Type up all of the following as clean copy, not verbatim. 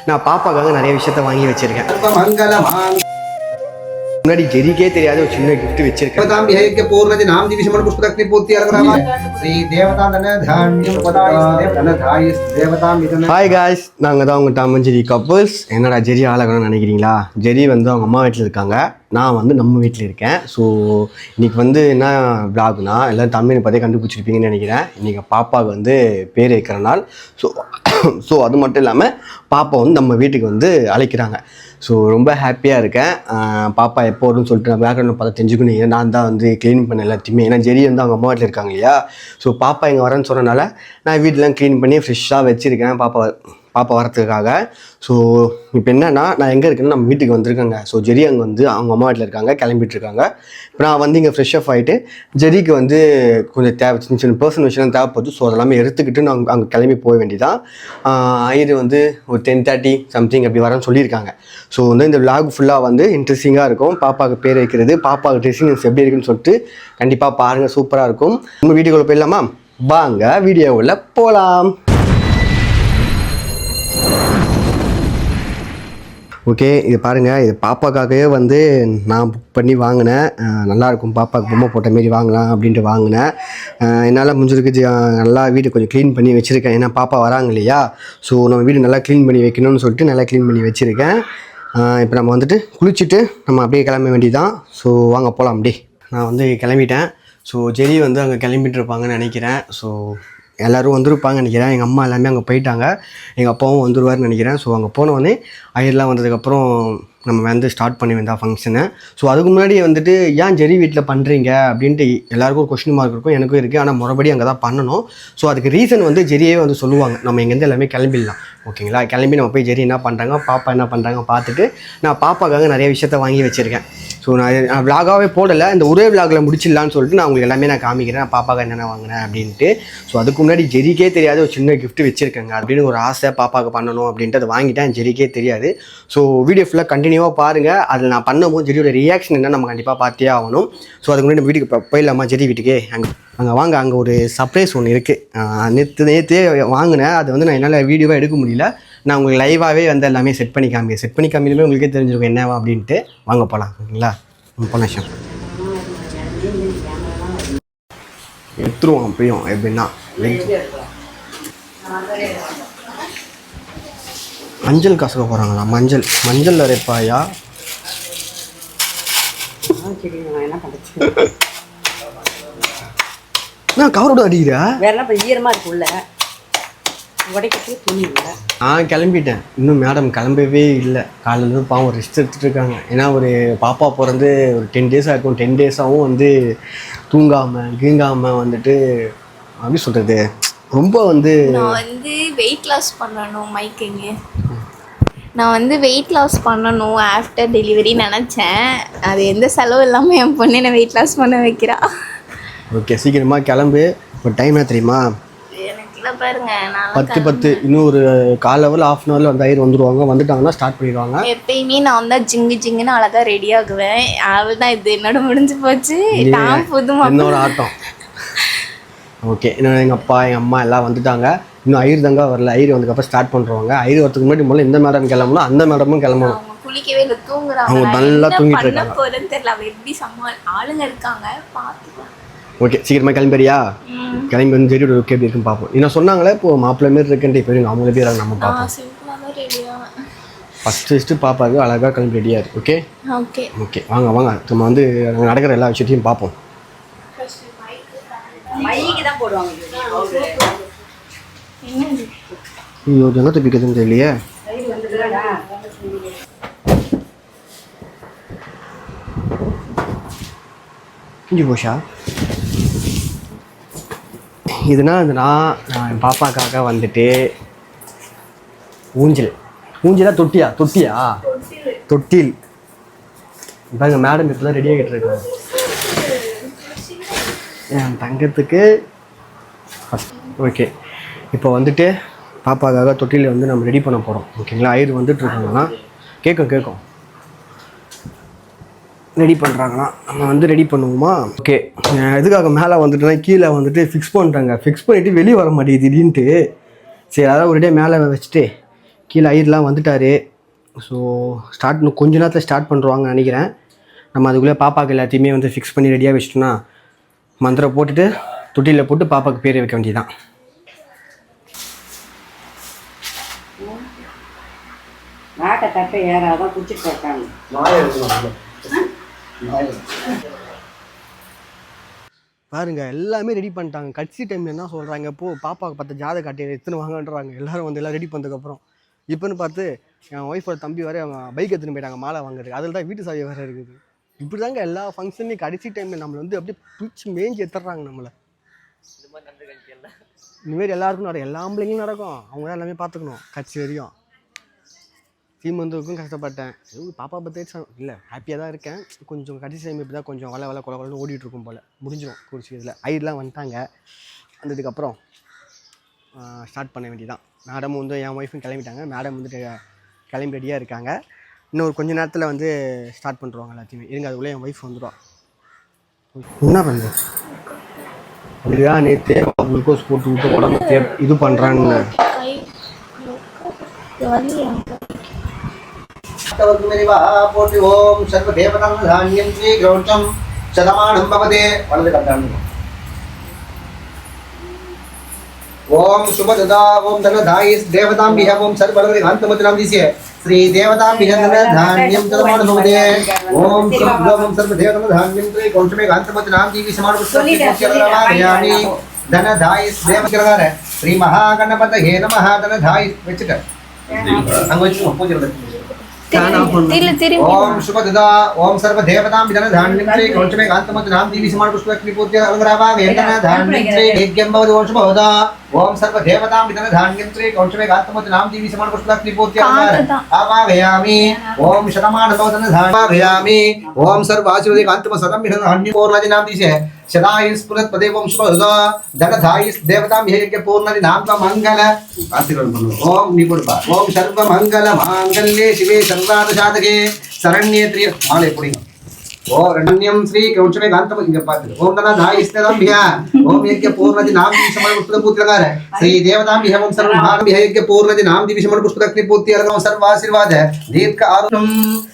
நான் பாப்பாக்காக நிறைய விஷயத்த வாங்கி வச்சிருக்கேன். முன்னாடி ஜெரிக்கே தெரியாத ஒரு சின்ன கிஃப்ட் வச்சிருக்கேன். பூர்ணதி நாம் திவிஷமன் புஷ்பதக்னி பூர்த்தி அரகராமா ஸ்ரீ தேவதா தன தான்யம் பதாய் தன தாயிஸ் தேவதா மிதன. ஹாய் காய்ஸ், நாங்கள் தான் உங்கள் டாம் அண்ட் ஜெரி கப்புள்ஸ். என்னடா ஜெரி ஆளாகணும்னு நினைக்கிறீங்களா? ஜெரி வந்து அவங்க அம்மா வீட்டில் இருக்காங்க, நான் வந்து நம்ம வீட்டில் இருக்கேன். ஸோ இன்றைக்கி வந்து என்ன விளாக்னா, எல்லோரும் தமிழை பார்த்தே கண்டுபிடிச்சிருப்பீங்கன்னு நினைக்கிறேன். இன்றைக்கி பாப்பாவுக்கு வந்து பேர் வைக்கிற நாள். ஸோ அது மட்டும் இல்லாமல் பாப்பா வந்து நம்ம வீட்டுக்கு வந்து அழைக்கிறாங்க. ஸோ ரொம்ப ஹாப்பியாக இருக்கேன். பாப்பா எப்போ வரும்னு சொல்லிட்டு நான் பேக்ரவுண்டில் பார்த்து தெரிஞ்சுக்கணும். நான் தான் வந்து க்ளீன் பண்ண எல்லாத்தையுமே, ஏன்னா ஜெரி வந்து அவங்க அம்மா வீட்டில் இருக்காங்க இல்லையா. ஸோ பாப்பா இங்கே வரேன்னு சொன்னனால நான் வீட்டிலாம் க்ளீன் பண்ணி ஃப்ரெஷ்ஷாக வச்சுருக்கேன் பாப்பா வரத்துக்காக. ஸோ இப்போ என்னென்னா, நான் எங்கே இருக்கேன்னா நம்ம வீட்டுக்கு வந்திருக்கேங்க. ஸோ ஜெரி அங்கே வந்து அவங்க அம்மா வீட்டில் இருக்காங்க, கிளம்பிட்டுருக்காங்க. இப்போ நான் வந்து இங்கே ஃப்ரெஷ் அப் ஆகிட்டு ஜெரிக்கு வந்து கொஞ்சம் சின்ன சின்ன பர்சனல் விஷயம் தேவைப்படுது. ஸோ அதெல்லாமே எடுத்துக்கிட்டு நான் அங்கே கிளம்பி போக வேண்டியதான். இது வந்து ஒரு 10:30 சம்திங் அப்படி வரேன்னு சொல்லியிருக்காங்க. ஸோ வந்து இந்த விளாக் ஃபுல்லாக வந்து இன்ட்ரெஸ்டிங்காக இருக்கும். பாப்பாவுக்கு பேர் வைக்கிறது, பாப்பாவுக்கு ட்ரெஸ்ஸிங் எப்படி இருக்குன்னு சொல்லிட்டு கண்டிப்பாக பாருங்கள், சூப்பராக இருக்கும். நம்ம வீடியோக்குள்ளே போயிடலாமா? வாங்க வீடியோவில் போகலாம். ஓகே, இது பாருங்கள், இது பாப்பாக்காகவே வந்து நான் புக் பண்ணி வாங்கினேன். நல்லாயிருக்கும், பாப்பாவுக்கு பொம்மை போட்ட மாரி வாங்கலாம் அப்படின்ட்டு வாங்கினேன். என்னால் முடிஞ்சிருக்கு, நல்லா வீடு கொஞ்சம் க்ளீன் பண்ணி வச்சுருக்கேன். ஏன்னா பாப்பா வராங்க இல்லையா. ஸோ நம்ம வீடு நல்லா க்ளீன் பண்ணி வைக்கணும்னு சொல்லிட்டு நல்லா க்ளீன் பண்ணி வச்சுருக்கேன். இப்போ நம்ம வந்துட்டு குளிச்சுட்டு நம்ம அப்படியே கிளம்ப வேண்டியதான். ஸோ வாங்க போகலாம். அப்படியே நான் வந்து கிளம்பிட்டேன். ஸோ ஜெரி வந்து அங்கே கிளம்பிட்டு இருப்பாங்கன்னு நினைக்கிறேன். ஸோ எல்லோரும் வந்துருப்பாங்கன்னு நினைக்கிறேன். எங்கள் அம்மா எல்லாமே அங்கே போயிட்டாங்க, எங்கள் அப்பாவும் வந்துடுவார்னு நினைக்கிறேன். ஸோ அங்கே போனோடனே ஐயர்லாம் வந்ததுக்கப்புறம் நம்ம வந்து ஸ்டார்ட் பண்ணி வந்தால் ஃபங்க்ஷனை. ஸோ அதுக்கு முன்னாடி வந்துட்டு ஏன் ஜெரி வீட்டில் பண்ணுறீங்க அப்படின்ட்டு எல்லாருக்கும் ஒரு கொஸ்டின் மார்க் இருக்கும், எனக்கும் இருக்குது. ஆனால் மறுபடியும் அங்கே தான் பண்ணணும். ஸோ அதுக்கு ரீசன் வந்து ஜெரியே வந்து சொல்லுவாங்க. நம்ம இங்கேருந்து எல்லாமே கிளம்பிடலாம், ஓகேங்களா? கிளம்பி நம்ம போய் ஜெரி என்ன பண்ணுறாங்க, பாப்பா என்ன பண்ணுறாங்க பார்த்துட்டு நான் பாப்பாக்காக நிறைய விஷயத்த வாங்கி வச்சுருக்கேன். ஸோ நான் விளாகாகவே போடலை, இந்த ஒரே விளாகில் முடிச்சிடலான்னு சொல்லிட்டு நான் உங்களுக்கு எல்லாமே நான் காமிக்கிறேன், நான் பாப்பாவுக்கு என்னென்ன வாங்கினேன் அப்படின்ட்டு. ஸோ அதுக்கு முன்னாடி ஜெரிக்கே தெரியாத ஒரு சின்ன கிஃப்ட் வச்சுருக்கேங்க அப்படின்னு ஒரு ஆசை, பாப்பாவுக்கு பண்ணணும் அப்படின்ட்டு அதை வாங்கிட்டேன். ஜெரிக்கே தெரியாது. ஸோ வீடியோ ஃபுல்லாக கண்டினியூவாக பாருங்கள். அதில் நான் பண்ணும்போது ஜெரியோட ரியாக்ஷன் என்ன நம்ம கண்டிப்பாக பார்த்தே ஆகணும். ஸோ அதுக்கு முன்னாடி வீட்டுக்கு போயிடலாமா? ஜெரி வீட்டுக்கு அங்கே வாங்க, அங்கே ஒரு சர்ப்ரைஸ் ஒன்று இருக்குது. நேற்றே வாங்கினேன், அது வந்து நான் என்னால் வீடியோவாக எடுக்க முடியல. நான் உங்களுக்கு லைவாகவே வந்து எல்லாமே செட் பண்ணி காமிக்குமே உங்களுக்கே தெரிஞ்சிருக்கும் என்னவா அப்படின்ட்டு. வாங்க போகலாம், ஓகேங்களா? போன விஷயம் எடுத்துருவோம். அப்பயும் எப்படின்னா மஞ்சள் காசுக்க போகிறாங்களா? மஞ்சள் அரைப்பாயா? நான் கவரோட அடிக்கிறா வேற ஈரமா இருக்குல்ல, உடைக்கவே துணி இல்லை. கிளம்பிட்டேன், இன்னும் மேடம் கிளம்பவே இல்லை. காலையிலேருந்து பாவம் ரெஸ்ட் எடுத்துகிட்டு இருக்காங்க. ஏன்னா ஒரு பாப்பா பிறந்து ஒரு 10 டேஸாக இருக்கும். 10 டேஸாகவும் வந்து தூங்காமல் வந்துட்டு அப்படி சொல்கிறது ரொம்ப வந்து நான் வந்து வெயிட் லாஸ் பண்ணணும். மைக்குங்க, நான் வந்து வெயிட் லாஸ் பண்ணணும் ஆஃப்டர் டெலிவரி நினச்சேன். அது எந்த செலவு இல்லாமல் என் பொண்ணு என்னை வெயிட் லாஸ் பண்ண வைக்கிறா. ஓகே, சீக்கிரமாக கிளம்பு. இப்போ டைம் என்ன தெரியுமா? பாருங்க, 10 இன்னும் ஒரு கால் ஹவர் ½ அன் ஹவரில் வந்து ஐயர் வந்துட்டாங்கன்னா ஸ்டார்ட் பண்ணிடுவாங்க. எப்பயுமே நான் தான் ஜிங்குன்னு அழகாக ரெடி ஆகுவேன். அவள் தான் இது என்னோட முடிஞ்சு போச்சு. என்னோட ஆட்டம். ஓகே, இன்னும் எங்கள் அப்பா எங்கள் அம்மா எல்லாம் வந்துட்டாங்க. இன்னும் ஐயர் தாங்க வரல. ஐயர் வந்ததுக்கப்புறம் ஸ்டார்ட் பண்ணுறவங்க. ஐயர் வரதுக்கு முன்னாடி முதல்ல இந்த மேடம் கிளம்பணும், அந்த மேடமும் கிளம்பணும். குளிக்கவே இல்லை, தூங்குறாங்க. அவங்க நல்லா தூங்கிட்டு இருக்காங்க. தெரியல அவள் எப்படி ஆளுங்க இருக்காங்க பார்த்துக்கலாம். ஓகே, சீக்கிரமாக கிளம்பியா? கிளம்பி வந்து ஜெரியோட லுக் எப்படி இருக்குன்னு பார்ப்போம். என்ன சொன்னாங்களே இப்போ மாப்பிள்ளை மாரி இருக்குன்ட்டு இப்போ அவங்க எப்படி இருக்காங்க நம்ம பார்ப்போம். ஃபஸ்ட்டு பாப்பாவுக்கு அழகாக கிளம்பி ரெடியாக இருக்கு. ஓகே ஓகே ஓகே, வாங்க நம்ம வந்து நடக்கிற எல்லா விஷயத்தையும் பார்ப்போம். ஐயோ, என்ன தப்பிக்கிறதுன்னு தெரியலையே. இஞ்சி போஷா இதுனா நான் என் பாப்பாக்காக வந்துட்டு ஊஞ்சலா தொட்டியா தொட்டில் இப்போ எங்கள் மேடம் இப்போதான் ரெடி ஆகிட்டு இருக்காங்க என் தங்கத்துக்கு. ஓகே, இப்போ வந்துட்டு பாப்பாக்காக தொட்டியில் வந்து நம்ம ரெடி பண்ண போகிறோம், ஓகேங்களா? ஐயர் வந்துட்டு இருக்காங்கன்னா கேட்கும் ரெடி பண்ணுறாங்கன்னா நம்ம வந்து ரெடி பண்ணுவோமா? ஓகே, எதுக்காக மேலே வந்துட்டுனா கீழே வந்துட்டு ஃபிக்ஸ் பண்ணிட்டாங்க. ஃபிக்ஸ் பண்ணிவிட்டு வெளியே வர மாட்டேங்குது திடீர்னுட்டு. சரி, அதாவது ஒரேடியாக மேலே வச்சுட்டு கீழே ஐயர்லாம் வந்துட்டார். ஸோ இன்னும் கொஞ்ச நேரத்தில் ஸ்டார்ட் பண்ணுறாங்கன்னு நினைக்கிறேன். நம்ம அதுக்குள்ளே பாப்பாவுக்கு எல்லாத்தையுமே வந்து ஃபிக்ஸ் பண்ணி ரெடியாக வச்சிட்டோன்னா மந்திரம் போட்டுட்டு தொட்டியில் போட்டு பாப்பாவுக்கு பேர் வைக்க வேண்டியதான். நாட்டை தட்டை ஏறாதான் குச்சிட்டு போட்டாங்க. பாருங்க எல்லாமே ரெடி பண்ணிட்டாங்க. கட்சி டைமில் என்ன சொல்கிறாங்க, பாப்பாவுக்கு பார்த்து ஜாதக காட்டி எடுத்துன்னு வாங்கன்றாங்க. எல்லோரும் வந்து எல்லாம் ரெடி பண்ணதுக்கப்புறம் இப்போன்னு பார்த்து என் ஒய்ஃபோட தம்பி வர அவங்க பைக் எடுத்துன்னு போயிட்டாங்க மாலை வாங்குறதுக்கு. அதில் தான் வீட்டு சாவி வேறு இருக்குது. இப்படி தாங்க எல்லா ஃபங்க்ஷன்லையும் கடைசி டைமில் நம்மளை வந்து அப்படியே பிடிச்சி மேய்ஞ்சி எடுத்துடுறாங்க நம்மளை. இந்தமாரி எல்லாருக்கும் நடக்கும், எல்லா ஆம்பளைங்களும் நடக்கும். அவங்க தான் எல்லாமே பார்த்துக்கணும் கட்சி வரையும். சீமந்துக்கும் கஷ்டப்பட்டேன். பாப்பா பற்றி இல்லை ஹாப்பியாக தான் இருக்கேன். கொஞ்சம் கடைசி டைம் இப்படி தான் கொஞ்சம் கொலை கொலன்னு ஓடிட்டுருக்கும் போல். முடிஞ்சிடும் குறிச்சி இதில் ஐயர்லாம் வந்துட்டாங்க. வந்ததுக்கப்புறம் ஸ்டார்ட் பண்ண வேண்டியதான். மேடமும் வந்து என் ஒய்ஃபும் கிளம்பிட்டாங்க. மேடம் வந்துட்டு கிளம்பி ரெடியாக இருக்காங்க. இன்னும் கொஞ்சம் நேரத்தில் வந்து ஸ்டார்ட் பண்ணுறாங்க எல்லாத்தையுமே. இருங்க அதுக்குள்ளே என் ஒய்ஃப் வந்துடுவா. என்ன பண்ணுது அப்படியா? நேற்று குளுக்கோஸ் போட்டு விட்டு உடம்பு இது பண்ணுறான்னு போட்டி. ஓம் சர்வ தேவதம் தானியம் ஸ்ரீ கிரௌச்சம் சதமானம் பவதே. வலது கட்டாங்க. ओम शुभ ददा ओम धन धायिस देवतां बिह ओम सर्व बलवरे कांतमतनाम दिसे श्री देवतां बिह धन धान्यम तदमान भवते. ओम शुभ ओम सर्व देवतां धान्यम श्री कौंचमे कांतमतनाम दिवि समान पुष्टि पूज्यरामयामि धन धायिस देवकरगार श्री महागणपतये नमः. धन धायिस வெச்சிட்ட அங்க வெச்சு பூஜை ओम शुभ ददा ओम सर्व देवतां विधन धान्यं श्री कौंचमे कांतमतनाम दिवि समान पुष्टि पूज्य अलंकरावा वेदना धान्यं श्री यज्ञं भवति. ओम शुभ ददा ओम सर्व देवतां विधन धान्यं श्री कौंचमे कांतमतनाम दिवि समान पुष्टि पूज्य आवाहयामि. ओम शतमान भवतन धान्यामि. ओम सर्व आशीर्वादे कांतम सदं विधन धान्यं पूर्णदि नाम दिसे सदायुष पुनः पदे. ओम शुभ ददा धन धायिस देवतां यज्ञ पूर्णदि नाम का मंगल आशीर्वाद बनो. ओम निपुणपा. ओम सर्व मंगल मांगल्ये शिवे सर्वार्थ साधके शरण्ये त्रि माले पुड़ी. ओम रण्यं श्री कौंचमे कांतम इंग पात्र. ओम धन धायिस देवतां बिह ओम यज्ञ पूर्णदि नाम दिवि समान पुष्प पूत्रगार श्री देवतां बिह ओम सर्व महान बिह यज्ञ पूर्णदि नाम दिवि समान पुष्प पूर्ति अलग सर्व आशीर्वाद है दीर्घ आरोग्यम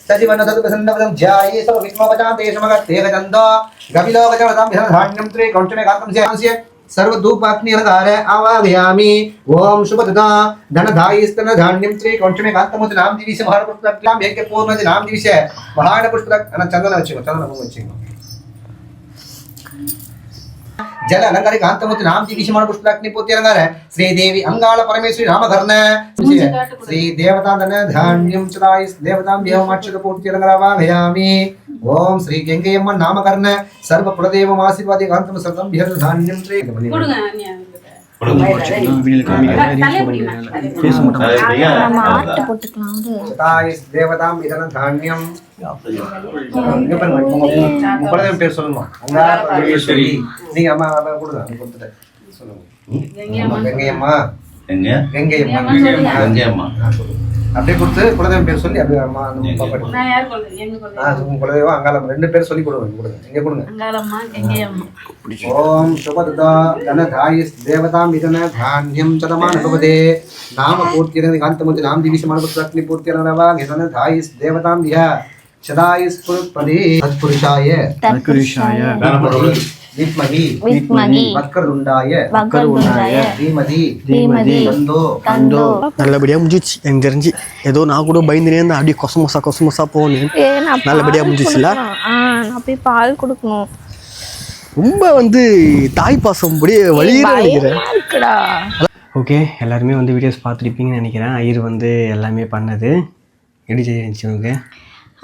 सजीवन तद प्रसन्नवदं ध्याये सर्व विष्णुपचाते समगते गजन्द गविलोकजवतां बिह धान्यं श्री कौंचमे कांतम से सर्व धूपाग्नि अलगार आवाहयामि. ओम शुभ ददा धन धायिस धन धान्यं श्री कौंचमे कांतम नाम दिवि समान पुष्प यज्ञ पूर्णदि नाम दिवि से महान पुष्प चंदन वच्चिको जल अलंकार कांतमुत नाम दिवि समान पुष्प पूर्ति अलंकार श्री देवी अंगाल परमेश्वरी नामकरण श्री देवता धन धान्यं चदायिस देवतां बिह अक्षत पूर्ति अलंकार आवाहयामि. ओम श्री गंगेयम्म नामकरण सर्व कुलदेव आशीर्वादे कांतम सर्वं बिह धान्यं श्री देवतां बिह धान्यं பேர் சொல்லுமா பரமேஸ்வரி. நீங்க அம்மா கொடுங்க கொடுத்துட்டு சொல்லுங்க. கங்கையம்மா அப்படியே கொடுத்து குலதெய்வம் பேர் சொல்லி அப்படியே அம்மா குலதெய்வம் அங்காளம்மா ரெண்டு பேர் சொல்லி கொடுங்க. இங்க கொடுங்க. ஓம் சுபதா தன தாயிஸ் தேவதாம் விதன தான்யம் சதமான பவதே நாம பூர்த்தி காந்தமுதி நாம் திவிசமான புஷ்பக்னி பூர்த்தி அனவா விதன தாயிஸ் தேவதாம் விஹ சதாயிஸ் புருப்பதே தத்புருஷாய வித்மஹி வக்கரதுண்டாய தீமதி தந்தோ. நல்லபடியாக முடிஞ்சிச்சு. எனக்கு தெரிஞ்சு ஏதோ நான் கூட பயந்துனே இருந்தேன். அப்படியே கொசமோசா போகணும். நல்லபடியாக முடிஞ்சிச்சுல. நான் போய் பால் கொடுக்கணும். ரொம்ப வந்து தாய் பாசம் அப்படியே வழியில நினைக்கிறேன். ஓகே எல்லாருமே வந்து வீடியோஸ் பார்த்துருப்பீங்கன்னு நினைக்கிறேன். ஐயர் வந்து எல்லாமே பண்ணது எப்படி செய்யுச்சு உங்களுக்கு?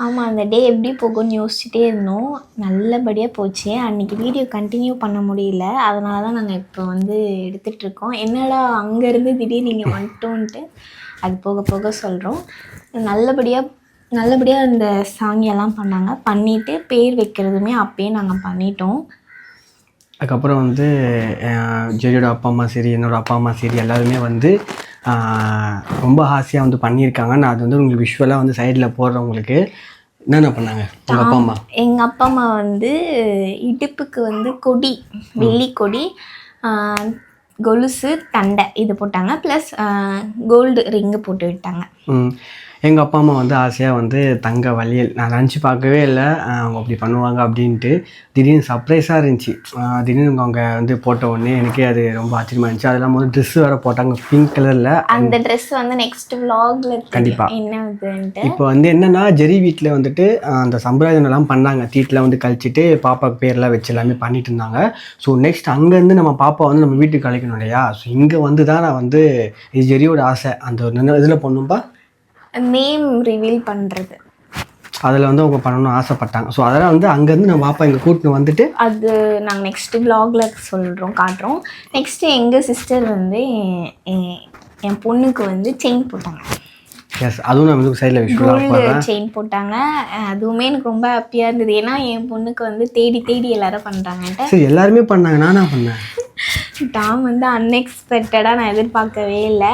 ஆமாம், அந்த டே எப்படி போகும்னு யோசிச்சுட்டே இருந்தோம். நல்லபடியாக போச்சு. அன்றைக்கி வீடியோ கண்டினியூ பண்ண முடியல. அதனால தான் நாங்கள் இப்போ வந்து எடுத்துகிட்ருக்கோம். என்னடா அங்கேருந்து திடீர்னு நீங்கள் வந்துட்டோன்ட்டு அது போக போக சொல்கிறோம். நல்லபடியாக அந்த சாங்கியெல்லாம் பண்ணாங்க. பண்ணிவிட்டு பேர் வைக்கிறதுமே அப்பயே நாங்கள் பண்ணிட்டோம். அதுக்கப்புறம் வந்து ஜெரியோட அப்பா அம்மா சரி என்னோடய அப்பா அம்மா சரி எல்லாருமே வந்து ரொம்ப ஹாசியாக வந்து பண்ணியிருக்காங்க. நான் அது வந்து உங்களுக்கு விஷுவலாக வந்து சைடில் போடுறவங்களுக்கு என்னென்ன பண்ணாங்க உங்கள் அப்பா அம்மா? எங்கள் அப்பா அம்மா வந்து இடுப்புக்கு வந்து கொடி, வெள்ளி கொடி, கொலுசு தண்டை இது போட்டாங்க, ப்ளஸ் கோல்டு ரிங்கு போட்டு விட்டாங்க. எங்கள் அப்பா அம்மா வந்து ஆசையாக வந்து தங்க வளையல், நான் நினச்சி பார்க்கவே இல்லை அவங்க அப்படி பண்ணுவாங்க அப்படின்ட்டு. திடீர்னு சர்ப்ரைஸாக இருந்துச்சு. திடீர்னு அவங்க வந்து போட்ட உடனே எனக்கே அது ரொம்ப ஆச்சரியமாக இருந்துச்சு. அது இல்லாமல் வந்து ட்ரெஸ்ஸு வேறு போட்டாங்க பிங்க் கலரில். அந்த ட்ரெஸ் வந்து நெக்ஸ்ட் vlogல கண்டிப்பாக என்ன இதுன்ட்டு. இப்போ வந்து என்னென்னா ஜெரி வீட்டில் வந்துட்டு அந்த சம்பிரதாயம்லாம் பண்ணாங்க. தீட்டில் வந்து கழிச்சிட்டு பாப்பாவுக்கு பேர்லாம் வச்சு எல்லாமே பண்ணிட்டு இருந்தாங்க. ஸோ நெக்ஸ்ட் அங்கேருந்து நம்ம பாப்பா வந்து நம்ம வீட்டுக்கு அழைக்கணும் இல்லையா? ஸோ இங்கே வந்து தான் நான் வந்து இது ஜெரியோட ஆசை. அந்த ஒரு இதில் பண்ணும்பா நேம் ரிவீல் பண்ணுறது, அதில் வந்து அவங்க பண்ணணும்னு ஆசைப்பட்டாங்க. ஸோ அதெல்லாம் வந்து அங்கேருந்து நம்ம பாப்பா இங்கே கூட்டின்னு வந்துட்டு அது நாங்கள் நெக்ஸ்ட் vlogல சொல்கிறோம், காட்டுறோம். நெக்ஸ்ட்டு எங்கள் சிஸ்டர் வந்து என் பொண்ணுக்கு வந்து செயின் போட்டாங்க. எஸ், அதுவும் நான் வந்து சைடில் கோல்டு செயின் போட்டாங்க. அதுவுமே எனக்கு ரொம்ப ஹாப்பியாக இருந்தது. ஏன்னா என் பொண்ணுக்கு வந்து தேடி தேடி எல்லாரும் பண்ணுறாங்கன்ட்டு. சரி, எல்லாருமே பண்ணாங்க, நானா பண்ணேன். டாம் வந்து அன்எக்ஸ்பெக்டடாக நான் எதிர்பார்க்கவே இல்லை.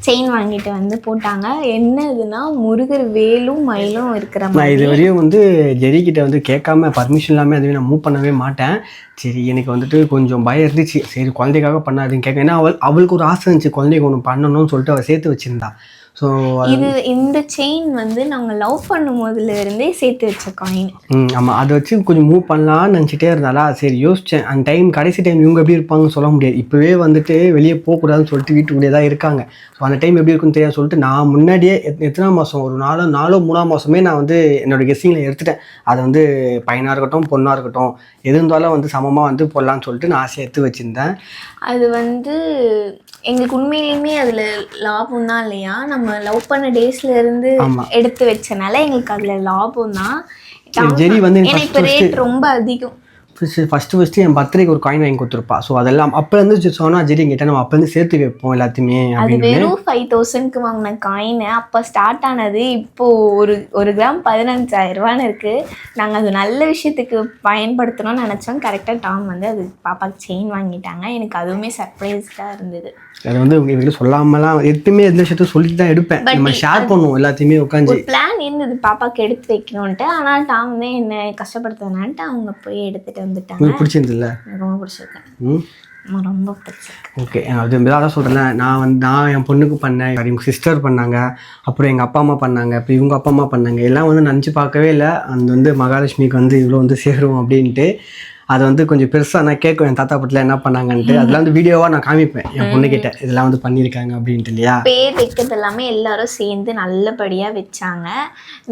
செயின் வாங்கிட்டு வந்து போட்டாங்க. என்ன இதுனா முருகர் வேலும் மயிலும் இருக்கிற நான் மாதிரி. இது வரையும் வந்து ஜெரிக்கிட்ட வந்து கேட்காம பர்மிஷன் இல்லாமல் எதுவுமே நான் மூவ் பண்ணவே மாட்டேன். சரி, எனக்கு வந்துட்டு கொஞ்சம் பயம் இருந்துச்சு. சரி, குழந்தைக்காக பண்ணாதுன்னு கேட்க. ஏன்னா அவளுக்கு ஒரு ஆசை இருந்துச்சு குழந்தைக்கு ஒன்று பண்ணணும்னு சொல்லிட்டு அவள் சேர்த்து வச்சுருந்தா. ஸோ இந்த செயின் வந்து நாங்கள் லவ் பண்ணும் போதுல இருந்தே சேர்த்து வச்ச காயின். ஆமாம், அதை வச்சு கொஞ்சம் மூவ் பண்ணலான்னு நினச்சிட்டே இருந்தாலா. சரி யோசித்தேன். அந்த டைம் கடைசி டைம் இவங்க எப்படி இருப்பாங்கன்னு சொல்ல முடியாது. இப்போவே வந்துட்டு வெளியே போகக்கூடாதுன்னு சொல்லிட்டு வீட்டுக்குள்ளே தான் இருக்காங்க. ஸோ அந்த டைம் எப்படி இருக்குன்னு தெரியாது சொல்லிட்டு நான் முன்னாடியே எத்தனாம் மாதம், ஒரு 3 மாதமே நான் வந்து என்னோடய கெஸ்ஸிங்கில் எடுத்துட்டேன். அதை வந்து பையனாக இருக்கட்டும் பொண்ணாக இருக்கட்டும் எது இருந்தாலும் வந்து சமமாக வந்து போடலான்னு சொல்லிட்டு நான் ஆசையை எடுத்து வச்சுருந்தேன். அது வந்து எங்களுக்கு உண்மையிலுமே அதில் லாபம் தான் இல்லையா? நம்ம லவ் பண்ண டேஸ்ல இருந்து எடுத்து வச்சனால எங்களுக்கு அதில் லாபம் தான். ஜெரி வந்து ஏன்னா இப்போ ரேட் ரொம்ப அதிகம். ஃபஸ்ட்டு என் பர்த்டேக்கு ஒரு காயின் வாங்கி கொடுத்துருப்பா. ஸோ அதெல்லாம் அப்போலேருந்து சொன்னால் ஜெரி எங்கிட்ட நம்ம அப்போலேருந்து சேர்த்து வைப்போம் எல்லாத்தையுமே. அது வெறும் 5000க்கு வாங்கின காயின் அப்போ ஸ்டார்ட் ஆனது. இப்போது ஒரு கிராம் 15,000 ரூபான்னு இருக்குது. நாங்கள் அது நல்ல விஷயத்துக்கு பயன்படுத்தணும்னு நினச்சோம். கரெக்டாக டாம் வந்து அது பாப்பாவுக்கு செயின் வாங்கிட்டாங்க. எனக்கு அதுவுமே சர்ப்ரைஸ்டாக இருந்தது. அது வந்து உங்களுக்கு சொல்லாமலாம் எப்பயுமே எந்த விஷயத்தையும் சொல்லிட்டு தான் எடுப்பேன். நம்ம ஷேர் பண்ணுவோம் எல்லாத்தையுமே உட்காந்து. ஒரு பிளான் இருந்தது பாப்பாவுக்கு எடுத்து வைக்கணும்ன்ட்டு. ஆனால் டாம் வந்து என்னை கஷ்டப்படுத்துனான்ட்டு அவங்க போய் எடுத்துகிட்டு வந்துட்டாங்க. உங்களுக்கு பிடிச்சிருந்துல்ல? ரொம்ப பிடிச்சிருக்கேன். ரொம்ப பிடிச்சிருக்கு. ஓகே, அது அதான் சொல்கிறேன். நான் என் பொண்ணுக்கு பண்ணேன், எங்கள் சிஸ்டர் பண்ணாங்க, அப்புறம் எங்கள் அப்பா அம்மா பண்ணாங்க, இப்போ இவங்க அப்பா அம்மா பண்ணாங்க. எல்லாம் வந்து நினச்சி பார்க்கவே இல்லை அந்த வந்து மகாலட்சுமிக்கு வந்து இவ்வளோ வந்து சேரும் அப்படின்ட்டு. அது வந்து கொஞ்சம் பெருசாக நான் கேட்கும் என் தாத்தா பாட்டில் என்ன பண்ணாங்கன்ட்டு. அதெல்லாம் வந்து வீடியோவாக நான் காமிப்பேன் என் பொண்ணுக்கிட்ட, இதெல்லாம் வந்து பண்ணியிருக்காங்க அப்படின்ட்டு இல்லையா. பேர் வைக்கிறது எல்லாமே எல்லாரும் சேர்ந்து நல்லபடியாக வச்சாங்க.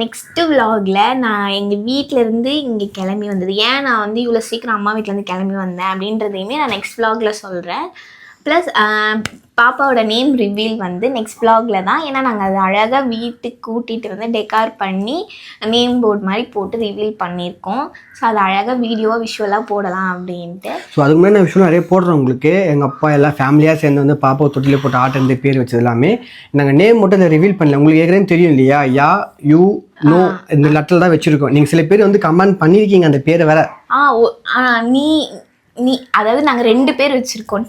நெக்ஸ்ட்டு vlogல நான் எங்கள் வீட்டிலேருந்து இங்கே கிளம்பி வந்தது, ஏன் நான் வந்து இவ்வளோ சீக்கிரம் அம்மா வீட்டிலேருந்து கிளம்பி வந்தேன் அப்படின்றதையுமே நான் நெக்ஸ்ட் vlogல சொல்கிறேன். ப்ளஸ் பாப்பாவோட நேம் ரிவீல் வந்து நெக்ஸ்ட் vlogல தான். ஏன்னா நாங்கள் அதை அழகாக வீட்டுக்கு கூட்டிகிட்டு வந்து டெக்கார் பண்ணி நேம் போர்டு மாதிரி போட்டு ரிவீல் பண்ணியிருக்கோம். ஸோ அது அழகாக வீடியோவாக விஷுவலாக போடலாம் அப்படின்ட்டு. ஸோ அதுக்கு முன்னாடி நான் விஷயம் நிறைய போடுறோம் உங்களுக்கு. எங்கள் அப்பா எல்லாம் ஃபேமிலியாக சேர்ந்து வந்து பாப்பா தொட்டிலே போட்டு ஆட்டு பேர் வச்சது எல்லாமே நாங்கள் நேம் மட்டும் அதை ரிவீல் பண்ணல. உங்களுக்கு ஏற்கனவே தெரியும் இல்லையா, யா யூ நோ இந்த லெட்டர் தான் வச்சுருக்கோம். நீங்கள் சில பேர் வந்து கமெண்ட் பண்ணியிருக்கீங்க அந்த பேரை வேற. நீ அதாவது நாங்கள் 2 பேர் வச்சுருக்கோம்.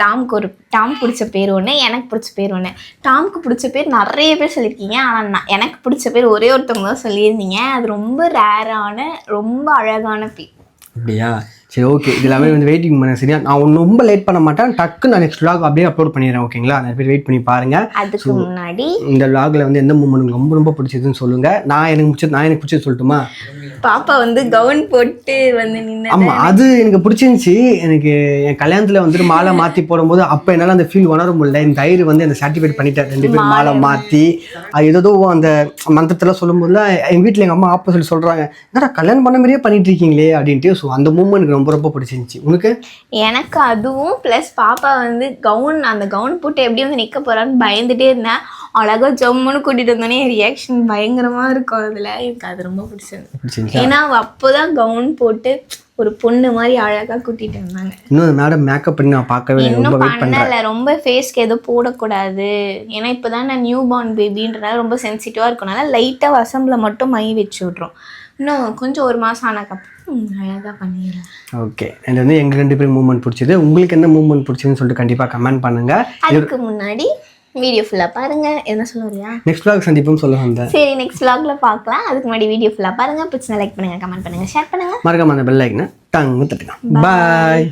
டாம் பிடிச்ச பேர் ஒன்று, எனக்கு பிடிச்ச பேர் ஒன்று. டாமுக்கு பிடிச்ச பேர் நிறைய பேர் சொல்லியிருக்கீங்க. ஆனால் எனக்கு பிடிச்ச பேர் ஒரே ஒருத்தவங்க தான் சொல்லியிருந்தீங்க. அது ரொம்ப ரேரான ரொம்ப அழகான பேர். அப்படியா? சரி, ஓகே. இது எல்லாமே வந்து வெயிட்டிங் பண்ண. சரியா, நான் ஒன்று ரொம்ப லேட் பண்ண மாட்டேன். டக்கு நான் நெக்ஸ்ட் vlog அப்படியே அப்லோட் பண்ணிடுறேன். ஓகேங்களா? நிறைய பேர் வெயிட் பண்ணி பாருங்கள். அதுக்கு முன்னாடி இந்த vlogல வந்து எந்த மூமெண்ட் ரொம்ப ரொம்ப பிடிச்சதுன்னு சொல்லுங்கள். நான் எனக்கு பிடிச்சது சொல்லட்டுமா? பாப்பா வந்து கவுன் போட்டு வந்து நின்று. ஆமாம், அது எனக்கு பிடிச்சிருந்துச்சி. எனக்கு என் கல்யாணத்தில் வந்துட்டு மாலை மாற்றி போடும்போது அப்போ என்னால் அந்த ஃபீல் உணர முடியல. இந்த தயிர் வந்து அந்த சர்டிஃபிகேட் பண்ணிட்டேன். 2 பேரும் மாலை மாற்றி அது ஏதோ அந்த மந்திரத்தில் சொல்லும்போதுலாம் எங்கள் வீட்டில் எங்கள் அம்மா அப்போ சொல்கிறாங்க, என்னடா கல்யாணம் பண்ண மாதிரியே பண்ணிட்டு இருக்கீங்களே அப்படின்ட்டு. ஸோ அந்த மூமெண்ட் எனக்கு ரொம்ப ரொம்ப பிடிச்சிருந்துச்சி. உனக்கு? எனக்கு அதுவும் ப்ளஸ் பாப்பா வந்து அந்த கவுன் போட்டு எப்படி வந்து நிற்க போகிறான்னு பயந்துட்டே இருந்தேன். அழகாக ஜம்முன்னு கூட்டிகிட்டு வந்தோடனே ரியாக்ஷன் பயங்கரமாக இருக்கும். அதில் எனக்கு அது ரொம்ப பிடிச்சிருந்தது. ஏன்னா அப்போதான் கவுன் போட்டு ஒரு பொண்ணு மாதிரி அழகாக கூட்டிகிட்டு வந்தாங்க. இன்னும் மேடம் மேக்கப் பண்ணி நான் பார்க்கவே இன்னும் பண்ணலை. ரொம்ப ஃபேஸ்க்கு எதுவும் போடக்கூடாது. ஏன்னா இப்போ தான் நான் நியூ பார்ன் பேபின்றனால ரொம்ப சென்சிட்டிவாக இருக்கனால லைட்டாக வசம்பில் மட்டும் மை வச்சு விட்றோம். இன்னும் கொஞ்சம் 1 மாதம் ஆனக்கப்புறம் அழகாக பண்ணிடுறேன். ஓகே, இது வந்து எங்கள் 2 பேரும் மூமெண்ட் பிடிச்சது. உங்களுக்கு என்ன மூமெண்ட் பிடிச்சதுன்னு சொல்லிட்டு கண்டிப்பாக கமெண்ட் பண்ணுங்கள். அதுக்கு முன்னாடி வீடியோ ஃபுல்லாக பாருங்கள். என்ன சொல்லுறியா? நெக்ஸ்ட் vlog சந்திப்போம் சொல்ல வந்தேன். சரி, நெக்ஸ்ட் vlogல பார்க்கலாம். அதுக்கு முன்னாடி வீடியோ ஃபுல்லாக பாருங்கள். பிடிச்சா லைக் பண்ணுங்கள், கமெண்ட் பண்ணுங்கள், ஷேர் பண்ணுங்கள், மறக்காம அந்த பெல் ஐக்கனை டங்கு தட்டுங்க. பாய்.